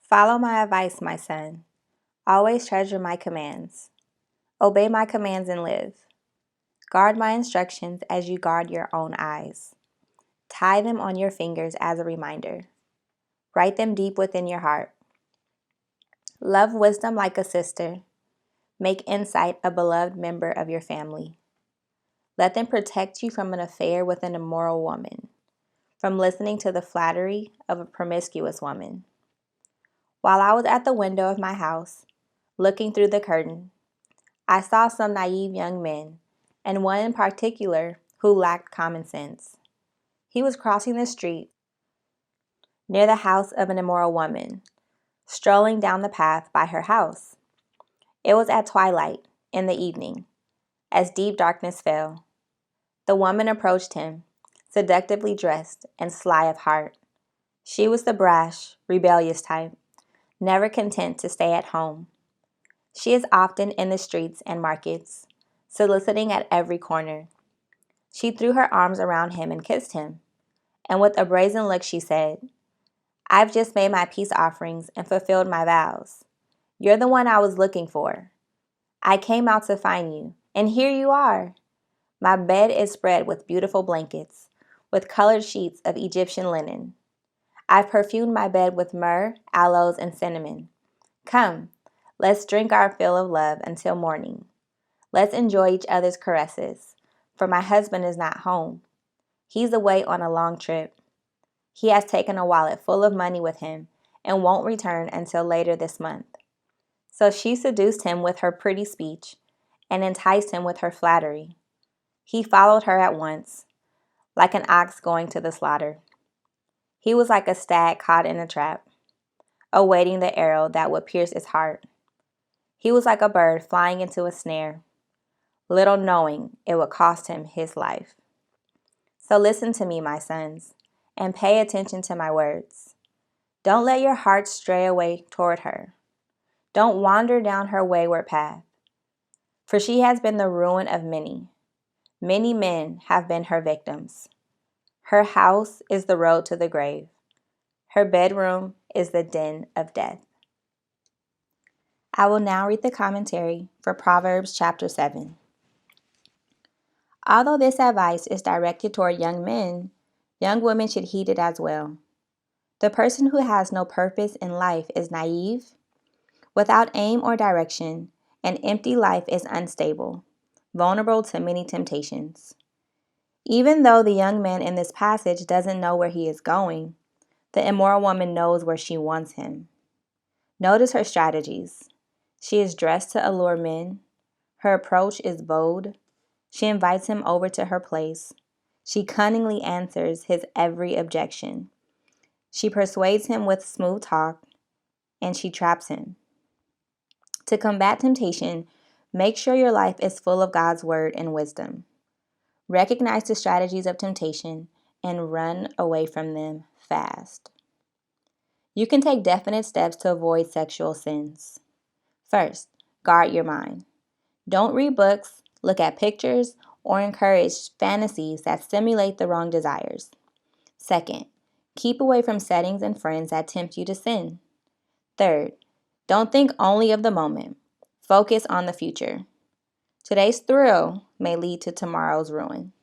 Follow my advice, my son. Always treasure my commands. Obey my commands and live. Guard my instructions as you guard your own eyes. Tie them on your fingers as a reminder. Write them deep within your heart. Love wisdom like a sister. Make insight a beloved member of your family. Let them protect you from an affair with an immoral woman, from listening to the flattery of a promiscuous woman. While I was at the window of my house, looking through the curtain, I saw some naive young men, and one in particular who lacked common sense. He was crossing the street near the house of an immoral woman, strolling down the path by her house. It was at twilight, in the evening, as deep darkness fell. The woman approached him, seductively dressed and sly of heart. She was the brash, rebellious type, never content to stay at home. She is often in the streets and markets, soliciting at every corner. She threw her arms around him and kissed him, and with a brazen look she said, "I've just made my peace offerings and fulfilled my vows. You're the one I was looking for. I came out to find you, and here you are. My bed is spread with beautiful blankets, with colored sheets of Egyptian linen. I've perfumed my bed with myrrh, aloes, and cinnamon. Come, let's drink our fill of love until morning. Let's enjoy each other's caresses, for my husband is not home. He's away on a long trip. He has taken a wallet full of money with him and won't return until later this month." So she seduced him with her pretty speech and enticed him with her flattery. He followed her at once, like an ox going to the slaughter. He was like a stag caught in a trap, awaiting the arrow that would pierce its heart. He was like a bird flying into a snare, little knowing it would cost him his life. So listen to me, my sons, and pay attention to my words. Don't let your hearts stray away toward her. Don't wander down her wayward path, for she has been the ruin of many. Many men have been her victims. Her house is the road to the grave. Her bedroom is the den of death. I will now read the commentary for Proverbs chapter 7. Although this advice is directed toward young men, young women should heed it as well. The person who has no purpose in life is naive. Without aim or direction, an empty life is unstable, vulnerable to many temptations. Even though the young man in this passage doesn't know where he is going, the immoral woman knows where she wants him. Notice her strategies. She is dressed to allure men. Her approach is bold. She invites him over to her place. She cunningly answers his every objection. She persuades him with smooth talk, and she traps him. To combat temptation, make sure your life is full of God's word and wisdom. Recognize the strategies of temptation and run away from them fast. You can take definite steps to avoid sexual sins. First, guard your mind. Don't read books, look at pictures, or encourage fantasies that stimulate the wrong desires. Second, keep away from settings and friends that tempt you to sin. Third, don't think only of the moment. Focus on the future. Today's thrill may lead to tomorrow's ruin.